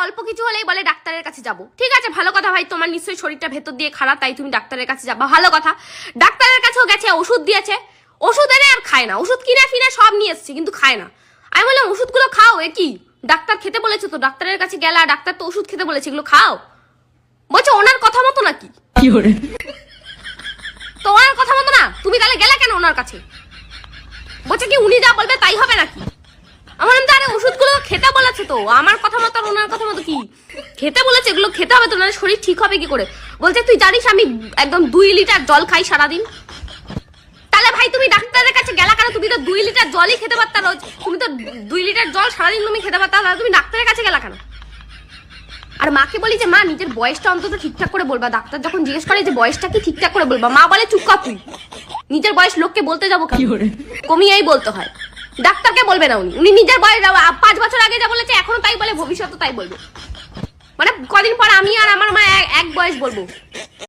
অল্প কিছু হলেই বলে ডাক্তারের কাছে যাব। ঠিক আছে, ভালো কথা ভাই, তোমার নিশ্চয়ই শরীরটা ভেতর দিয়ে খারাপ, তাই তুমি ডাক্তারের কাছে যাবা, ভালো কথা। ডাক্তারের কাছেও গেছে, ওষুধ দিয়েছে, ওষুধ এনে আর খায় না, ওষুধ কিনে ফিনে সব নিয়ে এসছে কিন্তু খায় না। আমি বললাম ওষুধগুলো খাও, এ কি ডাক্তার খেতে বলেছে তো, ডাক্তারের কাছে গেলা, ডাক্তার তো ওষুধ খেতে বলেছে, এগুলো খাও। বলছে ওনার কথা মতো নাকি, তো ওনার কথা মতো না, তুমি তাহলে গেলে কেন ওনার কাছে? বলছে কি উনি যা বলবে তাই হবে নাকি? আমার আরে ওষুধগুলো খেতে বলেছে তো, আমার কথা মতো আর ওনার কথা মতো কি? খেতে বলেছে, এগুলো খেতে হবে তো, না শরীর ঠিক হবে কি করে? বলছে তুই জানিস আমি একদম 2 লিটার জল খাই সারাদিন। তাহলে ভাই তুমি ডাক্তারের কাছে গেলা কেন? তুমি তো 2 লিটার জলই খেতে পারতা রোজ, তুমি তো 2 লিটার জল সারাদিন তুমি খেতে পারতা, তাহলে তুমি ডাক্তারের কাছে গেলা কেন? আর মাকে বলি যে মা নিজের বয়সটা অন্তত ঠিকঠাক করে বলবা, ডাক্তার যখন জিজ্ঞেস করে যে বয়সটা কি ঠিকঠাক করে বলবা, মা বলে চুপ কর তুই, নিজের বয়স লোককে বলতে যাবো কি করে, কমিয়েই বলতে হয়, ডাক্তারকে বলবে না। উনি নিজের বয়স 5 বছর আগে যা বলেছে এখনো তাই বলে, ভবিষ্যতে তাই বলবে, মানে কদিন পর আমি আর আমার মা এক বয়স বলবো।